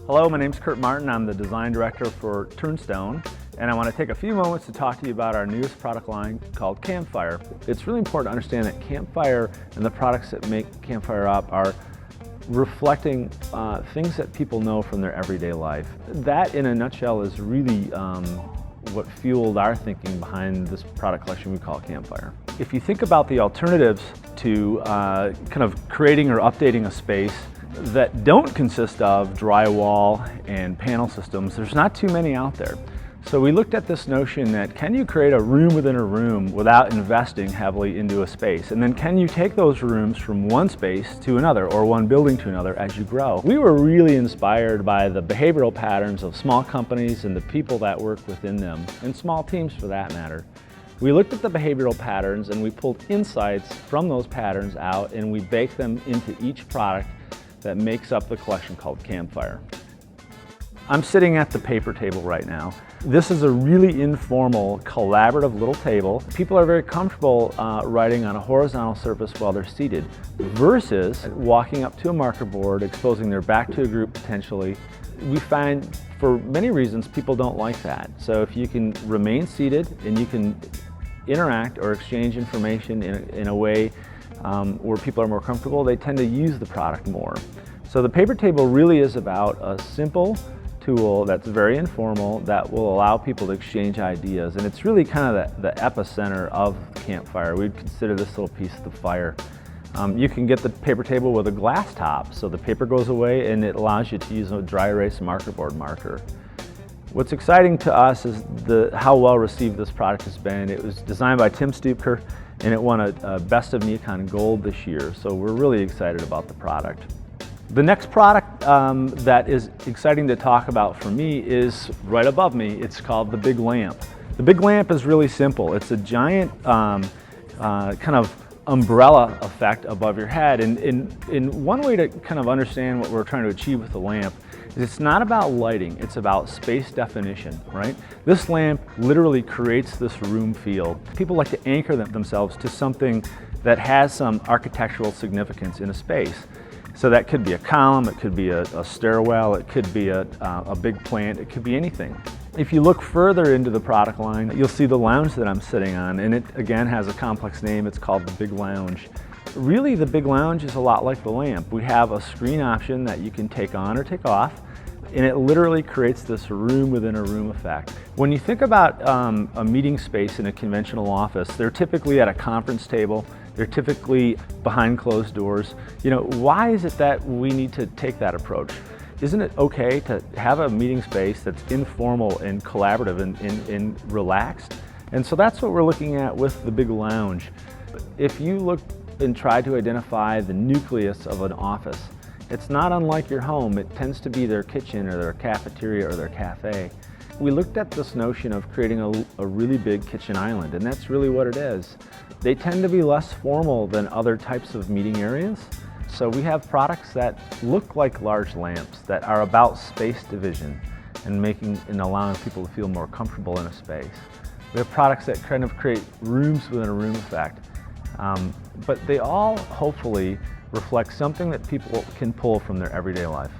Hello, my name's Kirt Martin. I'm the design director for Turnstone, and I want to take a few moments to talk to you about our newest product line called Campfire. It's really important to understand that Campfire and the products that make Campfire up are reflecting things that people know from their everyday life. That, in a nutshell, is really what fueled our thinking behind this product collection we call Campfire. If you think about the alternatives to kind of creating or updating a space that don't consist of drywall and panel systems, there's not too many out there. So we looked at this notion that can you create a room within a room without investing heavily into a space? And then can you take those rooms from one space to another or one building to another as you grow? We were really inspired by the behavioral patterns of small companies and the people that work within them, and small teams for that matter. We looked at the behavioral patterns and we pulled insights from those patterns out and we baked them into each product that makes up the collection called Campfire. I'm sitting at the paper table right now. This is a really informal, collaborative little table. People are very comfortable writing on a horizontal surface while they're seated, versus walking up to a marker board, exposing their back to a group potentially. We find, for many reasons, people don't like that. So if you can remain seated and you can interact or exchange information in a way where people are more comfortable, they tend to use the product more. So the paper table really is about a simple tool that's very informal that will allow people to exchange ideas, and it's really kind of the epicenter of Campfire. We'd consider this little piece of the fire. You can get the paper table with a glass top, so the paper goes away and it allows you to use a dry erase marker board marker. What's exciting to us is how well received this product has been. It was designed by Tim Stupker and it won a Best of Neocon Gold this year, so we're really excited about the product. The next product that is exciting to talk about for me is right above me. It's called the Big Lamp. The Big Lamp is really simple. It's a giant kind of umbrella effect above your head, and one way to kind of understand what we're trying to achieve with the lamp is it's not about lighting, it's about space definition, right? This lamp literally creates this room feel. People like to anchor themselves to something that has some architectural significance in a space. So that could be a column, it could be a stairwell, it could be a big plant, it could be anything. If you look further into the product line, you'll see the lounge that I'm sitting on, and it again has a complex name. It's called the Big Lounge. Really, the Big Lounge is a lot like the lamp. We have a screen option that you can take on or take off, and it literally creates this room within a room effect. When you think about a meeting space in a conventional office, they're typically at a conference table. They're typically behind closed doors. You know, why is it that we need to take that approach? Isn't it okay to have a meeting space that's informal and collaborative and relaxed? And so that's what we're looking at with the Big Lounge. If you look and try to identify the nucleus of an office, it's not unlike your home. It tends to be their kitchen or their cafeteria or their cafe. We looked at this notion of creating a really big kitchen island, and that's really what it is. They tend to be less formal than other types of meeting areas. So we have products that look like large lamps that are about space division and allowing people to feel more comfortable in a space. We have products that kind of create rooms within a room effect. But they all hopefully reflect something that people can pull from their everyday life.